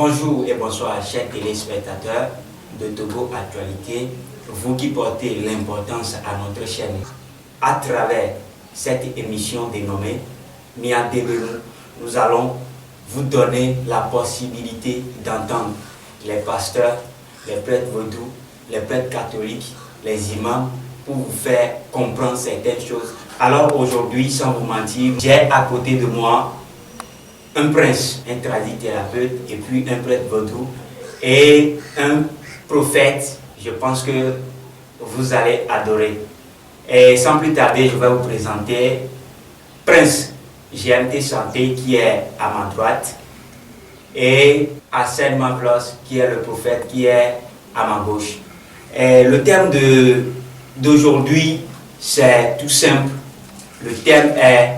Bonjour et bonsoir chers téléspectateurs de Togo Actualité, vous qui portez l'importance à notre chaîne. À travers cette émission dénommée Mia Debelu, nous allons vous donner la possibilité d'entendre les pasteurs, les prêtres vaudous, les prêtres catholiques, les imams pour vous faire comprendre certaines choses. Alors aujourd'hui, sans vous mentir, j'ai à côté de moi un prince, un tradithérapeute, et puis un prêtre vaudou et un prophète. Je pense que vous allez adorer. Et sans plus tarder, je vais vous présenter Prince GMT Santé qui est à ma droite et Arsène Mavlos qui est le prophète qui est à ma gauche. Et le thème d'aujourd'hui, c'est tout simple. Le thème est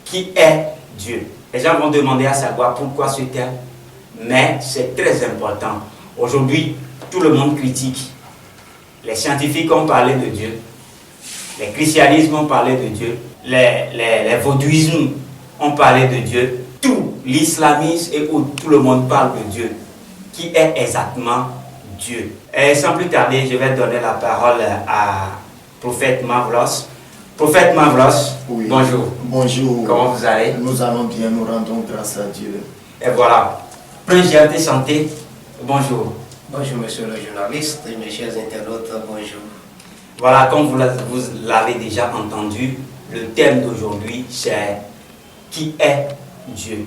qui est Dieu. Les gens vont demander à savoir pourquoi ce thème, mais c'est très important. Aujourd'hui, tout le monde critique. Les scientifiques ont parlé de Dieu, les christianismes ont parlé de Dieu, les vaudouismes ont parlé de Dieu, tout l'islamisme et tout le monde parle de Dieu. Qui est exactement Dieu? Et sans plus tarder, je vais donner la parole à Prophète Mavlos. Prophète Mavlos, oui. Bonjour. Bonjour. Comment vous allez? Nous allons bien, nous rendons grâce à Dieu. Et voilà. Prince GMT Santé, bonjour. Bonjour monsieur le journaliste et mes chers internautes, bonjour. Voilà, comme vous l'avez déjà entendu, le thème d'aujourd'hui c'est qui est Dieu.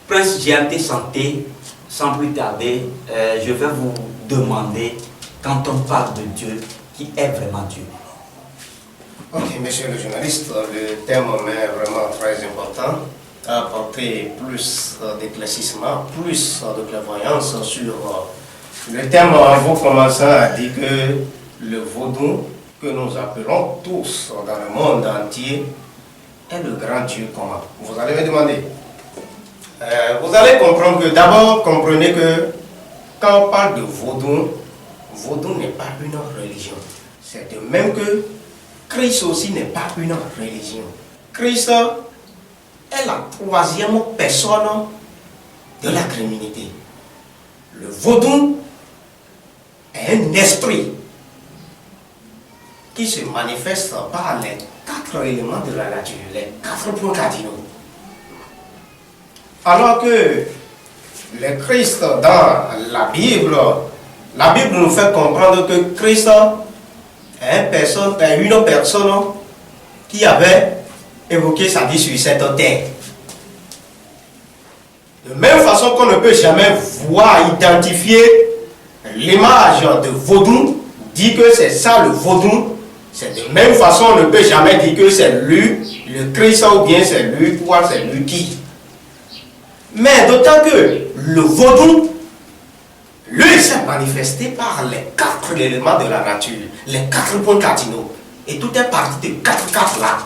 Prince GMT Santé, sans plus tarder, je vais vous demander, quand on parle de Dieu, qui est vraiment Dieu? Ok, monsieur le journaliste, le thème est vraiment très important à apporter plus d'éclaircissement, plus de clairvoyance sur le thème en vous commençant à dire que le vaudou que nous appelons tous dans le monde entier est le grand Dieu commun. Vous allez me demander. Vous allez comprendre que d'abord, comprenez que quand on parle de vaudou, vaudou n'est pas une religion. C'est de même que Christ aussi n'est pas une religion. Christ est la troisième personne de la Trinité. Le vaudou est un esprit qui se manifeste par les 4 éléments de la nature, les 4 points cardinaux. Alors que le Christ dans la Bible nous fait comprendre que Christ est une personne qui avait évoqué sa vie sur cette terre. De même façon qu'on ne peut jamais voir, identifier l'image de vaudou, dit que c'est ça le vaudou, c'est de même façon on ne peut jamais dire que c'est lui, le Christ, ou bien c'est lui, ou c'est lui qui. Mais d'autant que le vaudou, lui s'est manifesté par les 4 éléments de la nature, les 4 points cardinaux. Et tout est parti de 4 là.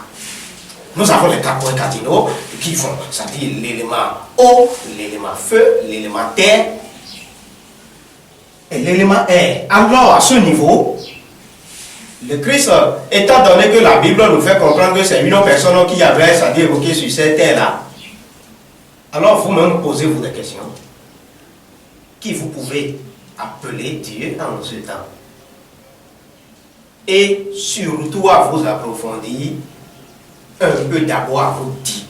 Nous avons les 4 points cardinaux qui font, c'est-à-dire l'élément eau, l'élément feu, l'élément terre et l'élément air. Alors à ce niveau, le Christ, étant donné que la Bible nous fait comprendre que c'est une personne qui avait, c'est-à-dire évoqué sur cette terre-là, alors vous-même posez-vous des questions. Qui vous pouvez appeler Dieu en ce temps? Et surtout à vous approfondir un peu d'abord à vous dire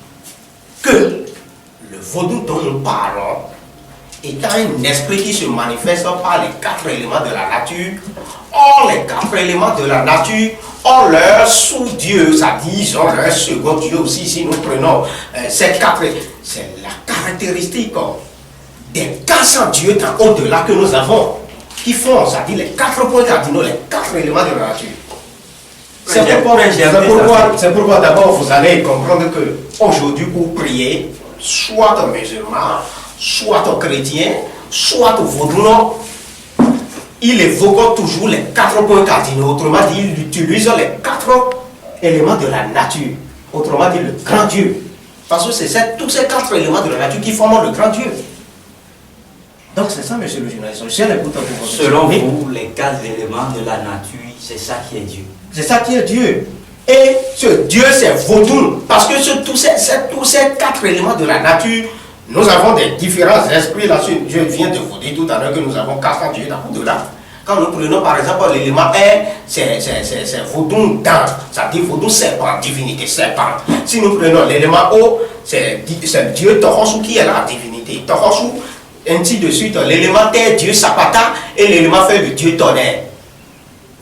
que le vaudou dont nous parlons étant un esprit qui se manifeste par les 4 éléments de la nature. Or, les 4 éléments de la nature ont leur sous-dieu, c'est-à-dire ils ont leur second Dieu aussi. Si nous prenons ces 4, c'est la caractéristique des 400 dieux au-delà que nous avons, qui font, c'est-à-dire les 4 points cardinaux, les 4 éléments de la nature. C'est pourquoi d'abord vous allez comprendre que aujourd'hui pour prier, soit musulman, soit chrétien, soit vaudou, il évoque toujours les 4 points cardinaux. Autrement dit, il utilise les 4 éléments de la nature. Autrement dit, le grand Dieu. Parce que c'est tous ces 4 éléments de la nature qui forment le grand Dieu. Donc c'est ça, monsieur le journaliste. Selon vous, les 4 éléments de la nature, c'est ça qui est Dieu. C'est ça qui est Dieu. Et ce Dieu, c'est vaudou. Parce que tous ces 4 éléments de la nature Nous avons des différents esprits là-dessus. Je viens de vous dire tout à l'heure que nous avons 400 dieux au-delà. Quand nous prenons par exemple l'élément R, c'est vaudou dans, ça dit vaudou serpent, divinité serpent. Si nous prenons l'élément O, c'est Dieu Torosu qui est la divinité. Torosu, ainsi de suite. L'élément terre, Dieu Sapata, et l'élément feu, le Dieu tonnerre.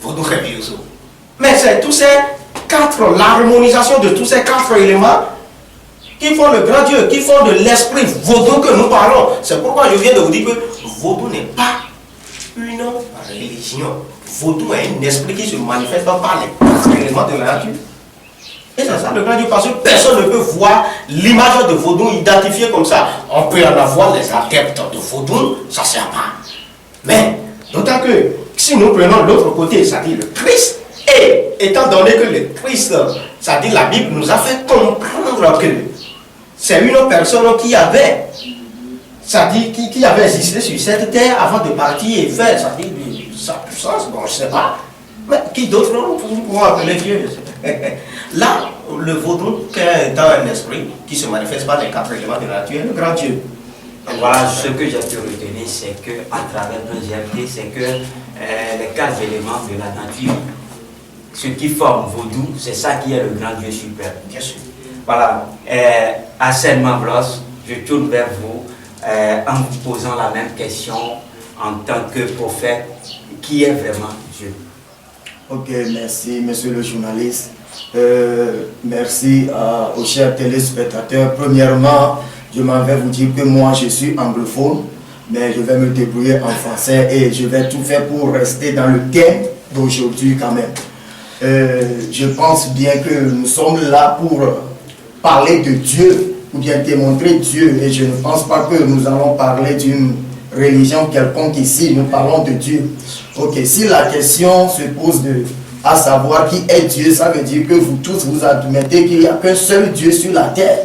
Vaudou Rebioso. Mais c'est tous ces quatre, l'harmonisation de tous ces quatre éléments qui font le grand Dieu, qui font de l'esprit vaudou que nous parlons. C'est pourquoi je viens de vous dire que vaudou n'est pas une religion. Vaudou est un esprit qui se manifeste par les quatre éléments de la nature. Et c'est ça le grand Dieu, parce que personne ne peut voir l'image de vaudou identifiée comme ça. On peut en avoir les adeptes de vaudou, ça ne sert pas. Mais, d'autant que si nous prenons l'autre côté, c'est-à-dire le Christ, et étant donné que le Christ, c'est-à-dire la Bible nous a fait comprendre que c'est une personne qui avait, c'est-à-dire qui avait existé sur cette terre avant de partir et faire, c'est-à-dire sa puissance, bon je ne sais pas, mais qui d'autre nous pouvons appeler Dieu. Là, le vaudou est un esprit qui se manifeste par les quatre éléments de la nature, le grand Dieu. Voilà, ce que j'ai pu retenir, c'est qu'à travers le GFT, c'est que les quatre éléments de la nature, ce qui forme vaudou, c'est ça qui est le grand Dieu suprême. Bien sûr. Voilà, Arsène Mavlos, je tourne vers vous en vous posant la même question en tant que prophète, qui est vraiment Dieu? Ok, merci monsieur le journaliste. Merci aux chers téléspectateurs. Premièrement, je m'en vais vous dire que moi je suis anglophone, mais je vais me débrouiller en français et je vais tout faire pour rester dans le thème d'aujourd'hui quand même. Je pense bien que nous sommes là pour parler de Dieu ou bien démontrer Dieu, et je ne pense pas que nous allons parler d'une religion quelconque ici. Nous parlons de Dieu. Ok, si la question se pose à savoir qui est Dieu, ça veut dire que vous tous vous admettez qu'il n'y a qu'un seul Dieu sur la terre.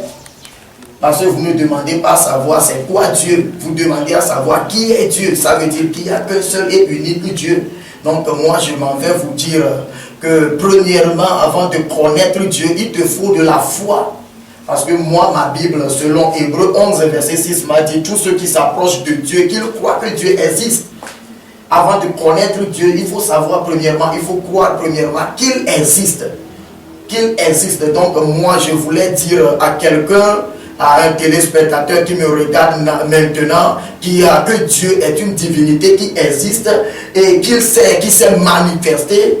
Parce que vous ne demandez pas à savoir c'est quoi Dieu, vous demandez à savoir qui est Dieu. Ça veut dire qu'il n'y a qu'un seul et unique Dieu. Donc moi je m'en vais vous dire que premièrement, avant de connaître Dieu, il te faut de la foi. Parce que moi, ma Bible, selon Hébreux 11, verset 6, m'a dit tous ceux qui s'approchent de Dieu, qu'ils croient que Dieu existe. Avant de connaître Dieu, il faut savoir premièrement, il faut croire premièrement qu'il existe. Qu'il existe. Donc moi, je voulais dire à quelqu'un, à un téléspectateur qui me regarde maintenant, que Dieu est une divinité qui existe et qui s'est manifesté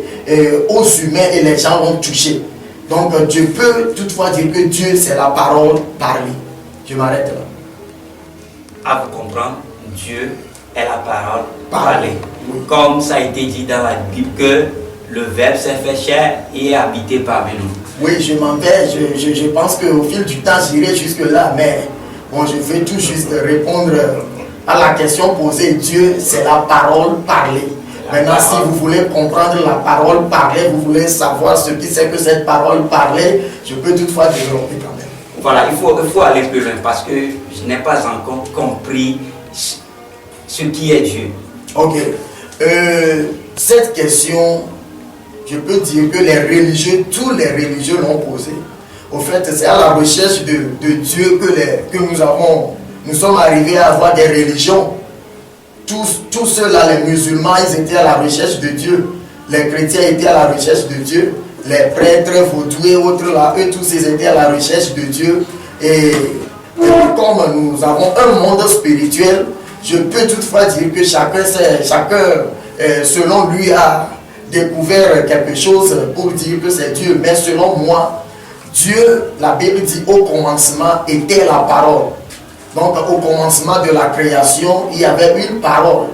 aux humains et les gens l'ont touché. Donc Dieu peut toutefois dire que Dieu c'est la parole parlée. Je m'arrête là. À vous comprendre, Dieu est la parole parlée. Oui. Comme ça a été dit dans la Bible que le Verbe s'est fait chair et est habité parmi nous. Oui, je m'en vais. Je pense qu'au fil du temps, j'irai jusque-là. Mais bon, je vais tout juste répondre à la question posée. Dieu, c'est la parole parlée. Maintenant, si vous voulez comprendre la parole parlée, vous voulez savoir ce qui c'est que cette parole parlée, je peux toutefois développer quand même. Voilà, il faut aller plus loin parce que je n'ai pas encore compris ce qui est Dieu. Ok. Cette question, je peux dire que les religieux, tous les religieux l'ont posée. Au fait, c'est à la recherche de Dieu que nous sommes arrivés à avoir des religions. Tous ceux-là, les musulmans, ils étaient à la recherche de Dieu. Les chrétiens étaient à la recherche de Dieu. Les prêtres, vaudous et autres là, eux tous, ils étaient à la recherche de Dieu. Et comme nous avons un monde spirituel, je peux toutefois dire que chacun selon lui, a découvert quelque chose pour dire que c'est Dieu. Mais selon moi, Dieu, la Bible dit, au commencement était la parole. Donc au commencement de la création, il y avait une parole.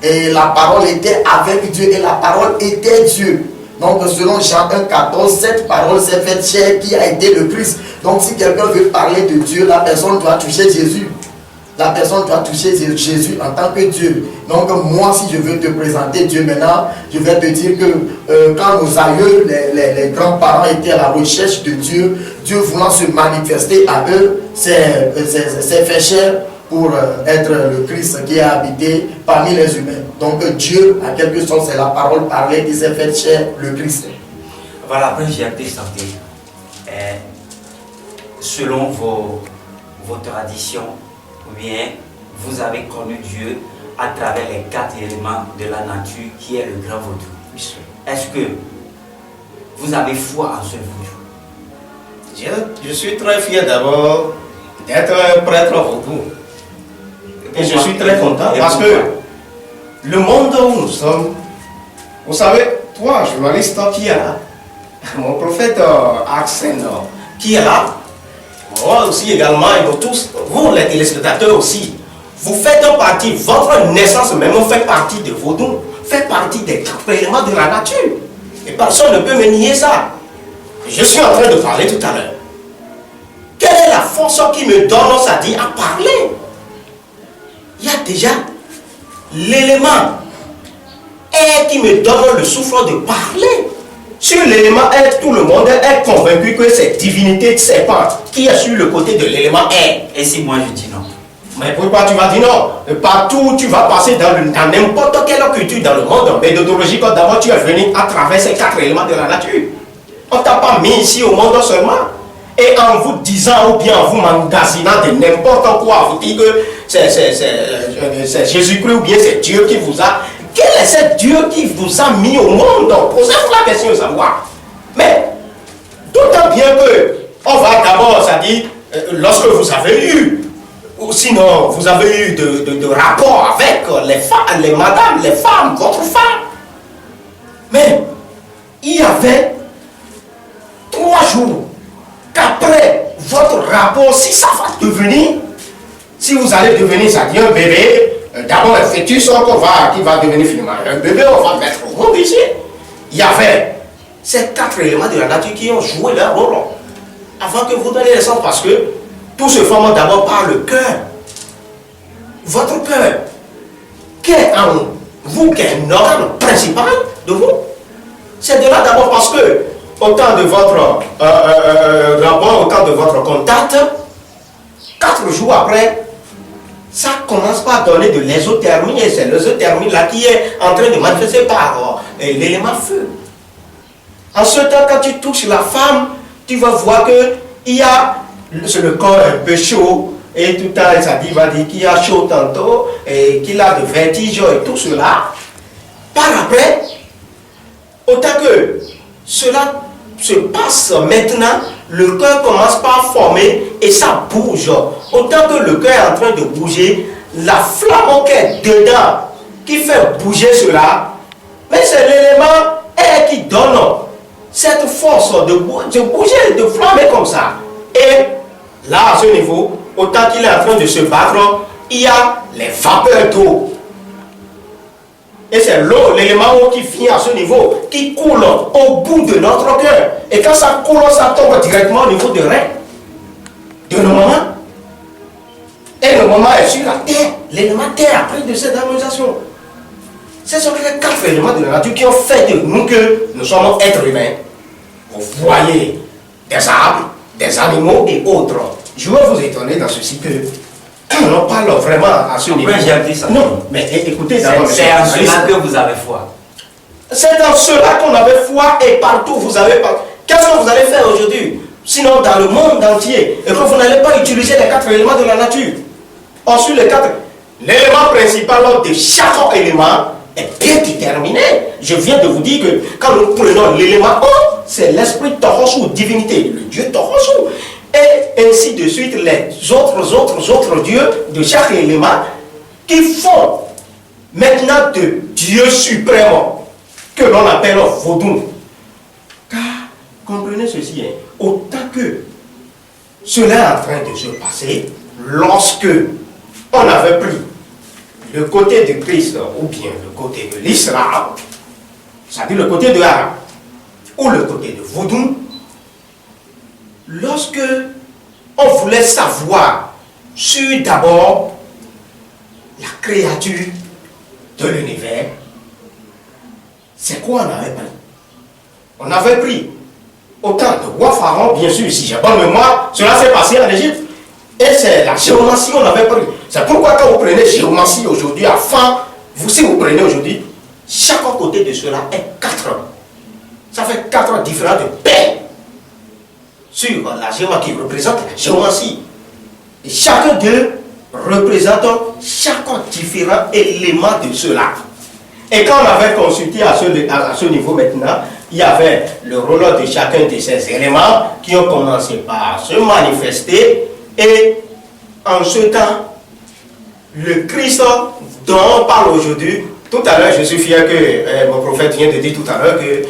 Et la parole était avec Dieu et la parole était Dieu. Donc selon Jean 1,14, cette parole s'est faite chair qui a été le Christ. Donc si quelqu'un veut parler de Dieu, la personne doit toucher Jésus. La personne doit toucher Jésus en tant que Dieu. Donc moi, si je veux te présenter Dieu maintenant, je vais te dire que quand nos aïeux, les grands-parents étaient à la recherche de Dieu, Dieu voulant se manifester à eux, s'est fait chair pour être le Christ qui a habité parmi les humains. Donc Dieu, en quelque sorte, c'est la parole parlée qui s'est fait chair, le Christ. Voilà, après j'ai été santé. Selon vos traditions, ou bien vous avez connu Dieu à travers les 4 éléments de la nature qui est le grand vaudou. Est-ce que vous avez foi en ce vaudou? Je suis très fier d'abord d'être un prêtre vaudou. Et je suis très content parce que le monde où nous sommes, vous savez, toi, journaliste qui est là, mon prophète Arsène qui est là, moi aussi également, et nous tous, vous les téléspectateurs aussi, vous faites partie, votre naissance même fait partie de vaudou, fait partie des 4 éléments de la nature. Et personne ne peut me nier ça. Je suis en train de parler tout à l'heure. Quelle est la force qui me donne, ça dit, à parler? Il y a déjà l'élément air qui me donne le souffle de parler. Sur l'élément air, tout le monde est convaincu que c'est divinité serpente qui est sur le côté de l'élément air. Et si moi je dis non? Mais pourquoi tu vas dire non? Partout où tu vas passer dans n'importe quelle culture dans le monde méthodologique, d'abord tu es venu à travers ces 4 éléments de la nature. On ne t'a pas mis ici au monde seulement. Et en vous disant ou bien en vous magasinant de n'importe quoi, vous dites que c'est Jésus-Christ ou bien c'est Dieu qui vous a... Quel est ce Dieu qui vous a mis au monde? Posez-vous la question de savoir. Mais, d'autant bien que, on va d'abord, ça dit, lorsque vous avez eu, ou sinon vous avez eu de rapports avec les madames, les femmes, votre femme. Mais, il y avait 3 jours qu'après votre rapport, si ça va devenir, si vous allez devenir, ça dit un bébé, d'abord un fœtus qui va devenir finalement un bébé, on va mettre au monde ici. Il y avait ces 4 éléments de la nature qui ont joué leur rôle avant que vous donniez naissance, parce que tout se forme d'abord par le cœur. Votre cœur, qui est en vous, qui est un organe principal de vous. C'est de là d'abord parce que au temps de votre rapport, au temps de votre contact, 4 jours après, ça commence par donner de l'exothermie, et c'est l'exothermie là qui est en train de manifester par l'élément feu. En ce temps, quand tu touches la femme, tu vas voir qu'il y a le corps un peu chaud, et tout à l'heure, ça dit, va dire qu'il a chaud tantôt, et qu'il a de vertige et tout cela. Par après, autant que cela se passe maintenant, le cœur commence par former et ça bouge. Autant que le cœur est en train de bouger, la flamme qui est dedans, qui fait bouger cela, mais c'est l'élément air qui donne cette force de bouger, de flammer comme ça. Et là, à ce niveau, autant qu'il est en train de se battre, il y a les vapeurs d'eau. Et c'est l'eau, l'élément eau qui vient à ce niveau, qui coule au bout de notre cœur. Et quand ça coule, ça tombe directement au niveau de rein, de nos mamans. Et nos mamans est sur la terre, l'élément terre après de cette harmonisation. Ce sont les 4 éléments de la nature qui ont fait de nous que nous sommes êtres humains. Vous voyez des arbres, des animaux et autres. Je vais vous étonner dans ceci que on parle vraiment à ce niveau. Non, mais écoutez d'abord. C'est en cela que vous avez foi. C'est dans cela qu'on avait foi et partout vous avez pas. Qu'est-ce que vous allez faire aujourd'hui? Sinon dans le monde entier, et que vous n'allez pas utiliser les 4 éléments de la nature. Ensuite les 4, l'élément principal de chaque élément est bien déterminé. Je viens de vous dire que quand nous prenons l'élément 1, c'est l'esprit Toros ou divinité, le Dieu Toros. Et ainsi de suite les autres dieux de chaque élément qui font maintenant de Dieu suprême que l'on appelle vaudou. Car comprenez ceci, autant que cela est en train de se passer lorsque on avait pris le côté de Christ ou bien le côté de l'islam, c'est-à-dire le côté de l'arabe ou le côté de vaudou. Lorsque on voulait savoir sur d'abord la créature de l'univers, c'est quoi on avait pris? On avait pris autant de roi Pharaon, bien sûr, si j'ai bonne mémoire, cela s'est passé en Égypte. Et c'est la géomancie qu'on avait pris. C'est pourquoi quand vous prenez géomancie aujourd'hui, si vous prenez aujourd'hui, chaque côté de cela est 4. Ça fait 4 différentes paires sur la géomancie qui représente la géomancie. Et chacun d'eux représente chaque différent élément de cela. Et quand on avait consulté à ce niveau maintenant, il y avait le rôle de chacun de ces éléments qui ont commencé par se manifester. Et en ce temps, le Christ dont on parle aujourd'hui, tout à l'heure, je suis fier que mon prophète vient de dire tout à l'heure que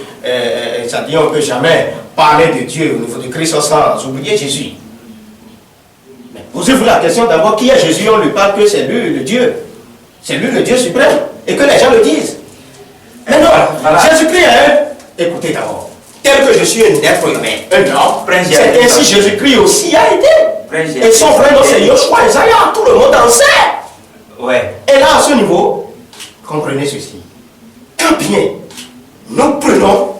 ça dit on ne peut jamais parler de Dieu au niveau de Christ sans oublier Jésus. Mais posez-vous la question d'abord, qui est Jésus? On lui parle que c'est lui le Dieu. C'est lui le Dieu suprême. Et que les gens le disent. Mais non, voilà. Jésus-Christ, écoutez d'abord, tel que je suis un être humain, un homme, c'est ainsi Jésus-Christ aussi a été. Et son vrai nom c'est Yoshua Isaiah, tout le monde en sait. Ouais. Et là, à ce niveau, comprenez ceci. Quand bien nous prenons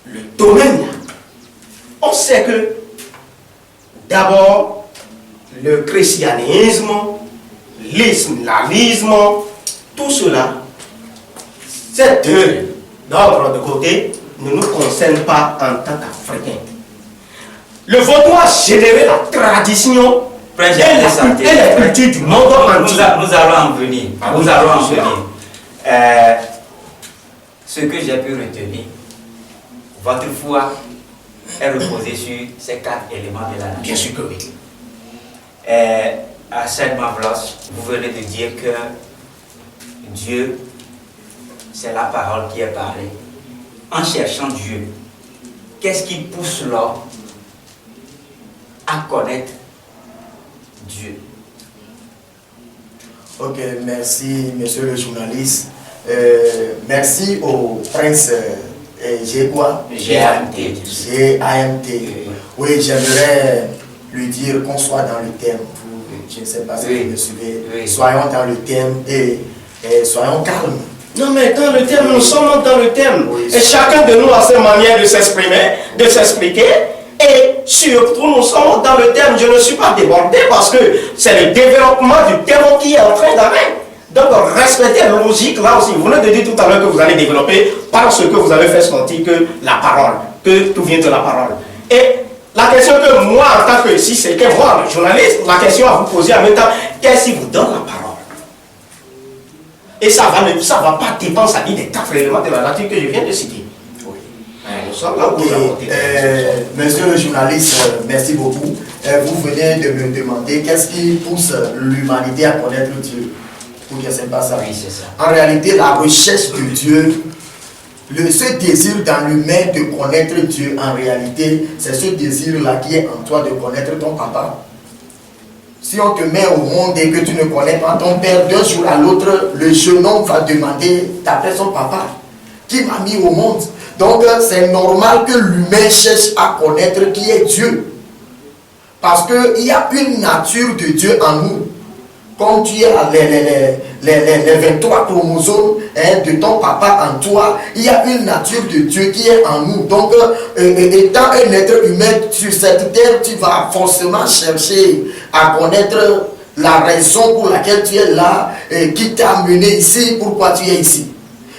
le domaine, on sait que d'abord, le christianisme, l'islamisme, tout cela, ces deux d'ordre de côté ne nous concernent pas en tant qu'Africains. Le vaudois a généré la tradition et la culture du monde entier. Nous allons en venir. Nous allons en venir. Ce que j'ai pu retenir, votre foi est reposée sur ces 4 éléments de la nature. Bien sûr que oui. À Saint-Mavlos, vous venez de dire que Dieu, c'est la parole qui est parlée. En cherchant Dieu, qu'est-ce qui pousse l'homme à connaître Dieu? Ok, merci monsieur le journaliste. Merci au prince GAMT. Oui, j'aimerais lui dire qu'on soit dans le thème. Je ne sais pas si vous me suivez. Oui. Soyons dans le thème et soyons calmes. Non mais dans le thème, nous sommes dans le thème. Oui, et chacun de nous a sa manière de s'exprimer, de s'expliquer. Et surtout, nous sommes dans le thème. Je ne suis pas débordé parce que c'est le développement du thème qui est en train d'arriver. Donc, respectez la logique là aussi. Vous venez de dire tout à l'heure que vous allez développer parce que vous avez fait sentir que la parole, que tout vient de la parole. Et la question que moi, en tant que si c'était moi, le journaliste, la question à vous poser en même temps, qu'est-ce qui vous donne la parole? Et ça va pas dépendre, ça dit des 4 éléments de la nature que je viens de citer. Monsieur le journaliste, merci beaucoup. Vous venez de me demander qu'est-ce qui pousse l'humanité à connaître Dieu. Pour que c'est pas ça. Oui, c'est ça. En réalité, la recherche de Dieu, ce désir dans l'humain de connaître Dieu, en réalité, c'est ce désir-là qui est en toi de connaître ton papa. Si on te met au monde et que tu ne connais pas ton père, d'un jour à l'autre, le jeune homme va demander d'appeler son papa. Qui m'a mis au monde? Donc, c'est normal que l'humain cherche à connaître qui est Dieu. Parce qu'il y a une nature de Dieu en nous. Comme tu as les 23 chromosomes de ton papa en toi, il y a une nature de Dieu qui est en nous. Donc, étant un être humain sur cette terre, tu vas forcément chercher à connaître la raison pour laquelle tu es là, et qui t'a amené ici, pourquoi tu es ici.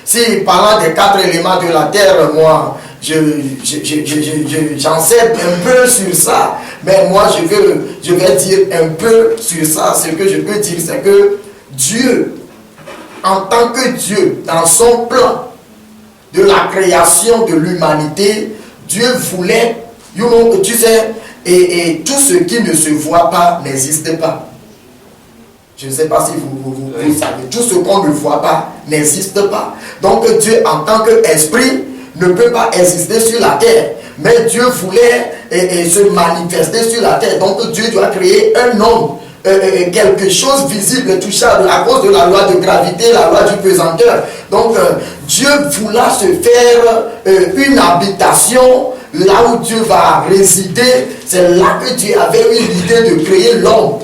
Si parlant des 4 éléments de la terre, moi, j'en sais un peu sur ça, mais moi je vais dire un peu sur ça. Ce que je peux dire, c'est que Dieu, en tant que Dieu, dans son plan de la création de l'humanité, Dieu voulait, tu sais, et tout ce qui ne se voit pas n'existe pas. Je ne sais pas si vous savez, tout ce qu'on ne voit pas n'existe pas. Donc Dieu, en tant qu'esprit, ne peut pas exister sur la terre. Mais Dieu voulait se manifester sur la terre. Donc Dieu doit créer un homme, quelque chose visible, touchable, à cause de la loi de gravité, la loi du pesanteur. Donc Dieu voulait se faire une habitation là où Dieu va résider. C'est là que Dieu avait eu l'idée de créer l'homme.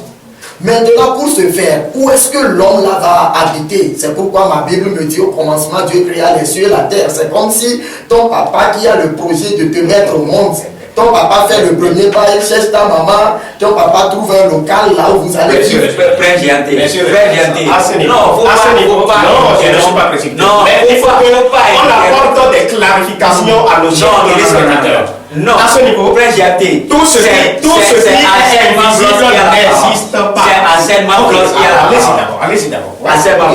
Maintenant, pour ce faire, où est-ce que l'homme là va habiter? C'est pourquoi ma Bible me dit au commencement, Dieu créa les cieux et la terre. C'est comme si ton papa qui a le projet de te mettre au monde, ton papa fait le premier pas, il cherche ta maman, ton papa trouve un local là où vous allez vivre. Non, je ne suis pas précipité. Mais il faut qu'on apporte des clarifications à nos téléspectateurs. Non, à ce niveau, tout ce qui est invisible n'existe pas. C'est à enchaînement close, il y a la parole. Allez-y d'abord. Assez bon,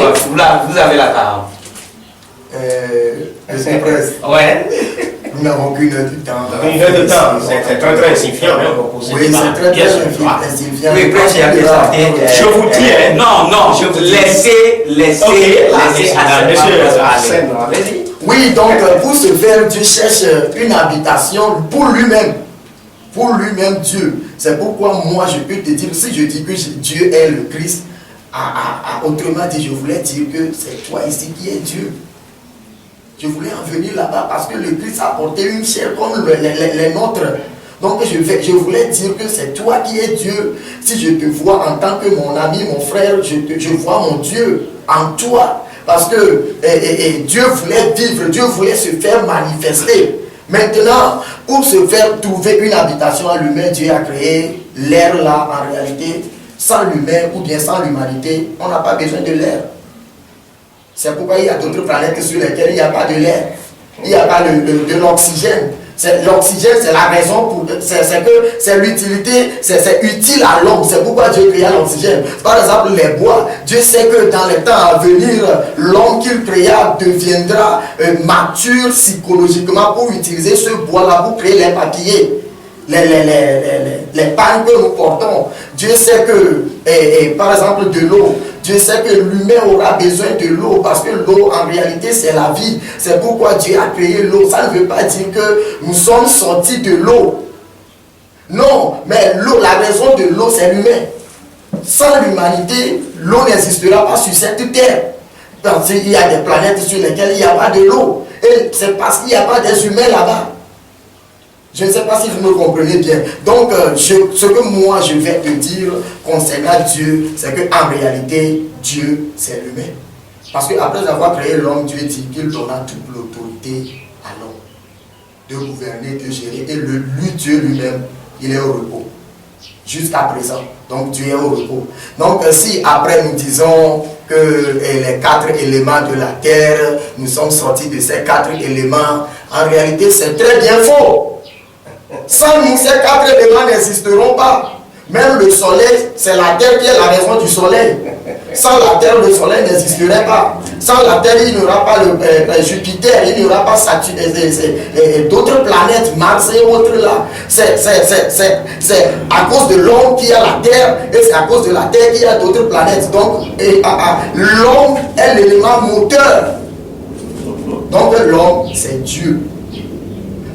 vous avez la parole. Monsieur le Président, Ouais. nous n'avons qu'une heure de temps. Une heure de temps, c'est très insignifiant. Oui, c'est très insignifiant. Oui, presque, il y a des santé. Je vous dis, hein. Non, Je vous dis. laissez Allez-y. Oui, donc pour ce faire, Dieu cherche une habitation pour lui-même. Pour lui-même, Dieu. C'est pourquoi moi, je peux te dire, si je dis que Dieu est le Christ, autrement dit, je voulais dire que c'est toi ici qui es Dieu. Je voulais en venir là-bas parce que le Christ a porté une chair comme les nôtres. Donc je voulais dire que c'est toi qui es Dieu. Si je te vois en tant que mon ami, mon frère, je vois mon Dieu en toi. Parce que Dieu voulait vivre, Dieu voulait se faire manifester. Maintenant, pour se faire trouver une habitation à l'humain, Dieu a créé l'air là, en réalité. Sans l'humain ou bien sans l'humanité, on n'a pas besoin de l'air. C'est pourquoi il y a d'autres planètes sur lesquelles il n'y a pas de l'air. Il n'y a pas de l'oxygène. L'oxygène, c'est la raison pour... C'est l'utilité, c'est utile à l'homme. C'est pourquoi Dieu créa l'oxygène. Par exemple, les bois. Dieu sait que dans les temps à venir, l'homme qu'il créa deviendra mature psychologiquement pour utiliser ce bois-là pour créer les papiers. Les pannes que nous portons. Dieu sait que, par exemple, de l'eau. Dieu sait que l'humain aura besoin de l'eau parce que l'eau, en réalité, c'est la vie. C'est pourquoi Dieu a créé l'eau. Ça ne veut pas dire que nous sommes sortis de l'eau. Non, mais l'eau, la raison de l'eau, c'est l'humain. Sans l'humanité, l'eau n'existera pas sur cette terre. Parce qu'il y a des planètes sur lesquelles il n'y a pas de l'eau. Et c'est parce qu'il n'y a pas des humains là-bas. Je ne sais pas si vous me comprenez bien. Donc, ce que moi je vais te dire concernant Dieu, c'est qu'en réalité, Dieu, c'est l'humain. Parce qu'après avoir créé l'homme, Dieu dit qu'il donna toute l'autorité à l'homme de gouverner, de gérer. Et Dieu lui-même, il est au repos. Jusqu'à présent. Donc, Dieu est au repos. Donc, si après nous disons que les 4 éléments de la terre, nous sommes sortis de ces 4 éléments, en réalité, c'est très bien faux. Sans nous, ces 4 éléments n'existeront pas. Même le soleil, c'est la terre qui est la raison du soleil. Sans la terre, le soleil n'existerait pas. Sans la terre, il n'y aura pas le Jupiter, il n'y aura pas Saturne, d'autres planètes, Mars et autres là. C'est à cause de l'homme qu'il y a la terre, et c'est à cause de la terre qu'il y a d'autres planètes. Donc, l'homme est l'élément moteur. Donc, l'homme, c'est Dieu.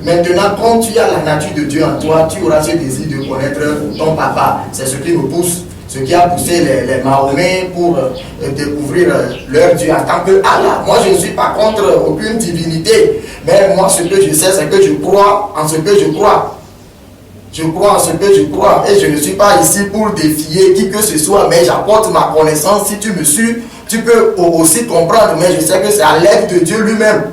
Maintenant, quand tu as la nature de Dieu en toi, tu auras ce désir de connaître ton papa. C'est ce qui nous pousse, ce qui a poussé les Mahorais pour découvrir leur Dieu en tant que Allah. Moi, je ne suis pas contre aucune divinité, mais moi, ce que je sais, c'est que je crois en ce que je crois. Je crois en ce que je crois et je ne suis pas ici pour défier qui que ce soit, mais j'apporte ma connaissance. Si tu me suis, tu peux aussi comprendre, mais je sais que c'est à l'aide de Dieu lui-même.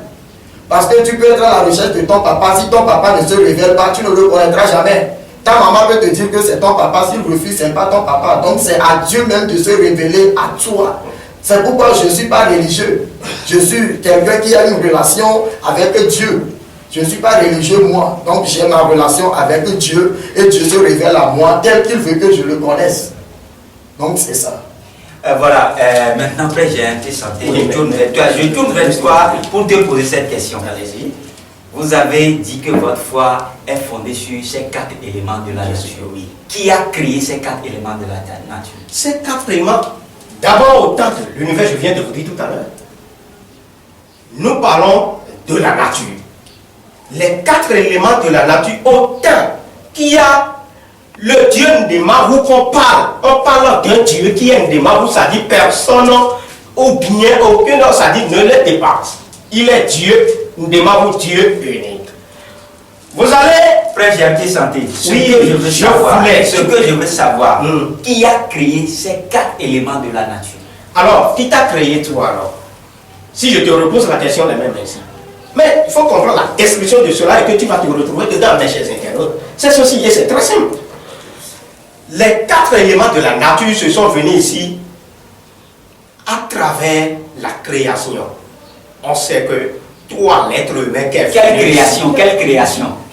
Parce que tu peux être à la recherche de ton papa. Si ton papa ne se révèle pas, tu ne le connaîtras jamais. Ta maman peut te dire que c'est ton papa. S'il refuse, ce n'est pas ton papa. Donc c'est à Dieu même de se révéler à toi. C'est pourquoi je ne suis pas religieux. Je suis quelqu'un qui a une relation avec Dieu. Je ne suis pas religieux moi. Donc j'ai ma relation avec Dieu. Et Dieu se révèle à moi tel qu'il veut que je le connaisse. Donc c'est ça. Voilà, maintenant, après j'ai un peu santé. Je tourne vers toi pour te poser cette question. Allez-y. Vous avez dit que votre foi est fondée sur ces 4 éléments de la nature. Oui. Qui a créé ces 4 éléments de la nature? Ces 4 éléments, d'abord au temps de l'univers, je viens de vous dire tout à l'heure. Nous parlons de la nature. Les 4 éléments de la nature, autant qu'il y a le Dieu Ndemaru qu'on parle, on parle d'un Dieu qui est Ndemaru, ça dit personne ou bien aucun autre, ça dit ne le dépasse. Il est Dieu, Ndemaru, Dieu unique. Vous allez... Frère, j'ai un petit santé. Ce que je veux savoir, qui a créé ces 4 éléments de la nature? Alors, qui t'a créé toi alors? Si je te repose la question de même ainsi. Mais il faut comprendre la description de cela et que tu vas te retrouver dedans, mes chers internautes. C'est ceci et c'est très simple. Les 4 éléments de la nature se sont venus ici à travers la création. On sait que toi, l'être humain, quelle création?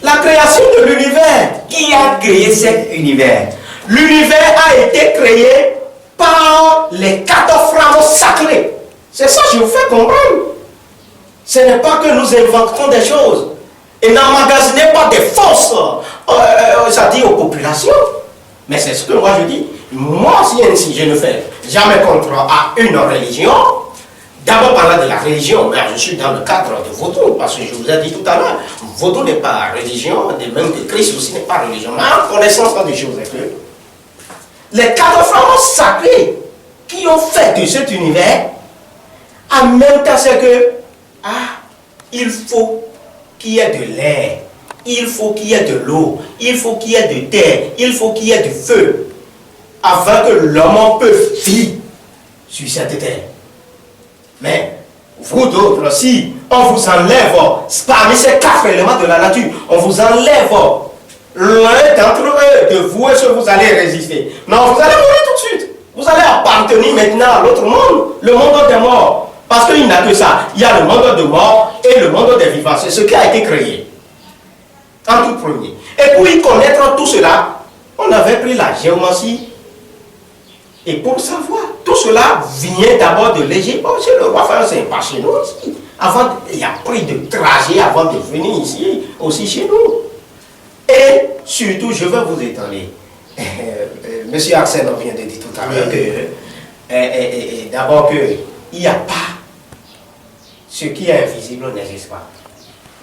La création de l'univers. Qui a créé cet univers? L'univers a été créé par les 14 flammes sacrés. C'est ça que je vous fais comprendre. Ce n'est pas que nous inventons des choses. Et n'emmagasinez pas des fausses, ça dit aux populations. Mais c'est ce que moi je dis. Moi, si je ne fais jamais contre à une religion, d'abord parlant de la religion, mais je suis dans le cadre de Vodou, parce que je vous ai dit tout à l'heure, Vodou n'est pas religion, de même que Christ aussi n'est pas religion. Mais en connaissance des choses, c'est que les 4 flammes sacrés qui ont fait de cet univers, en même temps, c'est que il faut qu'il y ait de l'air, il faut qu'il y ait de l'eau, il faut qu'il y ait de terre, il faut qu'il y ait du feu, afin que l'homme puisse vivre sur cette terre. Mais vous d'autres, si on vous enlève parmi ces 4 éléments de la nature, on vous enlève l'un d'entre eux de vous, est-ce que vous allez résister? Non, vous allez mourir tout de suite. Vous allez appartenir maintenant à l'autre monde, le monde des morts. Parce qu'il n'y a que ça. Il y a le monde de mort et le monde des vivants. C'est ce qui a été créé. En tout premier. Et pour y connaître tout cela, on avait pris la géomancie. Et pour savoir, tout cela vient d'abord de l'Égypte. Oh, c'est le roi Pharaon, c'est pas chez nous aussi. Avant, il a pris de trajet avant de venir ici, aussi chez nous. Et surtout, je vais vous étonner. Monsieur Arsène vient de dire tout à l'heure que d'abord qu'il n'y a pas ce qui est invisible n'existe pas.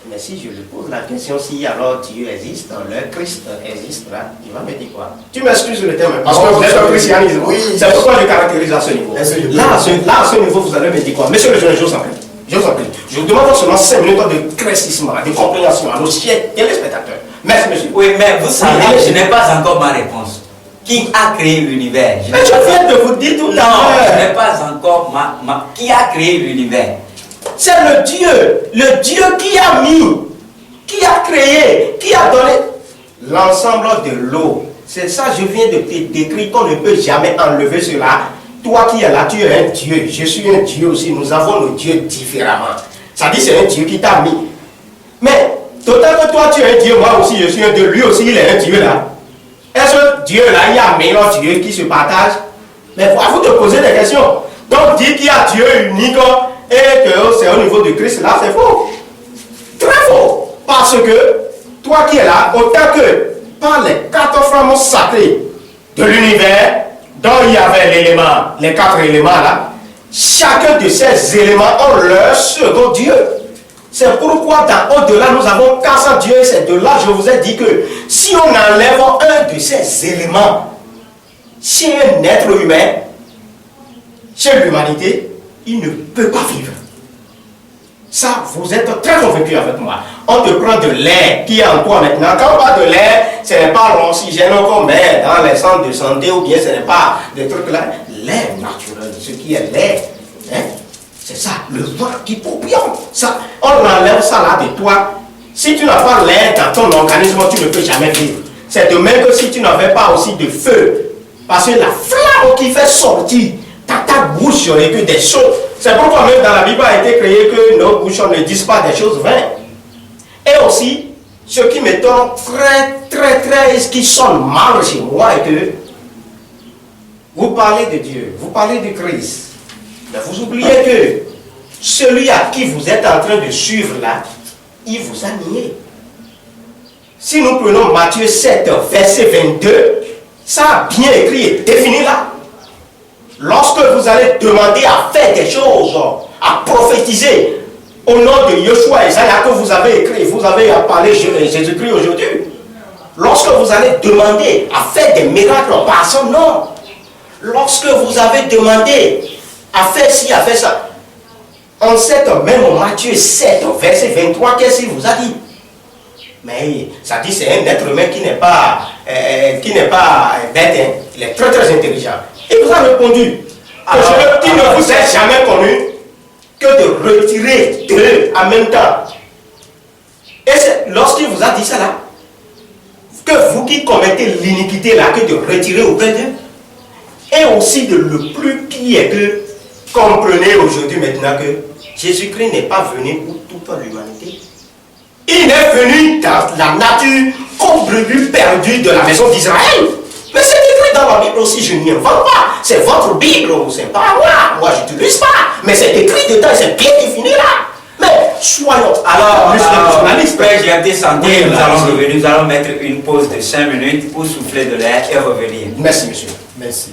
Mais si je lui pose la question si alors Dieu existe, le Christ existe, là, il va me dire quoi? Tu m'excuses le terme, parce que vous êtes un christianisme. Oui, c'est pourquoi je caractérise à ce niveau. Là, à ce niveau, vous allez me dire quoi? Monsieur le jeune, je vous en prie. Je vous en prie. Je vous demande seulement 5 minutes de crécissement, de compréhension à nos chers téléspectateurs. Merci, monsieur. Oui, mais vous savez, je n'ai pas encore ma réponse. Qui a créé l'univers? Mais je viens de vous dire tout à l'heure. Non, je n'ai pas encore Qui a créé l'univers? C'est le Dieu qui a mis, qui a créé, qui a donné l'ensemble de l'eau. C'est ça, je viens de te décrire qu'on ne peut jamais enlever cela. Toi qui es là, tu es un Dieu, je suis un Dieu aussi, nous avons nos dieux différemment. Ça dit c'est un Dieu qui t'a mis. Mais, d'autant que toi tu es un Dieu, moi aussi je suis un Dieu, lui aussi il est un Dieu là. Est-ce que Dieu là, il y a meilleur Dieu qui se partage? Mais il faut te poser des questions. Donc dire qu'il y a Dieu unique et que c'est au niveau de Christ, là c'est faux. Très faux. Parce que toi qui es là, autant que par les 4 flammes sacrées de l'univers, dont il y avait l'élément, les 4 éléments là, chacun de ces éléments ont leur second Dieu. C'est pourquoi dans au-delà nous avons 400 dieux et c'est de là je vous ai dit que si on enlève un de ces éléments chez un être humain, chez l'humanité, il ne peut pas vivre. Ça, vous êtes très convaincus avec moi. On te prend de l'air qui est en toi maintenant. Quand on parle de l'air, ce n'est pas l'oxygène qu'on met dans les centres de santé ou bien ce n'est pas des trucs là. L'air naturel, ce qui est l'air. Hein? C'est ça, le vent qui pourpillonne. Ça, on enlève ça là de toi. Si tu n'as pas l'air dans ton organisme, tu ne peux jamais vivre. C'est de même que si tu n'avais pas aussi de feu. Parce que la flamme qui fait sortir dans ta bouche et que des choses. C'est pourquoi même dans la Bible a été créé que nos bouches ne disent pas des choses vaines. Et aussi, ce qui m'étonne ce qui sonne mal chez moi est que vous parlez de Dieu, vous parlez de Christ. Mais vous oubliez que celui à qui vous êtes en train de suivre là, il vous a nié. Si nous prenons Matthieu 7, verset 22, ça a bien écrit et défini là. Lorsque vous allez demander à faire des choses, à prophétiser au nom de Yeshua et Isaiah que vous avez écrit, vous avez parlé Jésus-Christ aujourd'hui. Lorsque vous allez demander à faire des miracles par son nom, lorsque vous avez demandé à faire ci, à faire ça, en cette même Matthieu 7, verset 23, qu'est-ce qu'il vous a dit? Mais ça dit c'est un être humain qui n'est pas bête, hein. Il est très intelligent. Il vous a répondu qu'il ne vous a jamais connu que de retirer deux en même temps. Et c'est lorsqu'il vous a dit ça là, que vous qui commettez l'iniquité là, que de retirer auprès d'eux, et aussi de le plus pire que comprenez aujourd'hui maintenant que Jésus-Christ n'est pas venu pour toute l'humanité. Il est venu dans la nature comme brebis perdue de la maison d'Israël. Mais c'est écrit dans la Bible aussi, je n'y invente pas. c'est votre Bible, c'est pas moi. Moi, je n'utilise pas. Mais c'est écrit dedans, c'est bien défini là. Mais soyons. Alors, monsieur le journaliste, Père GMT Santé, oui, nous allons revenir, nous allons mettre une pause de 5 minutes pour souffler de l'air et revenir. Merci, monsieur. Merci.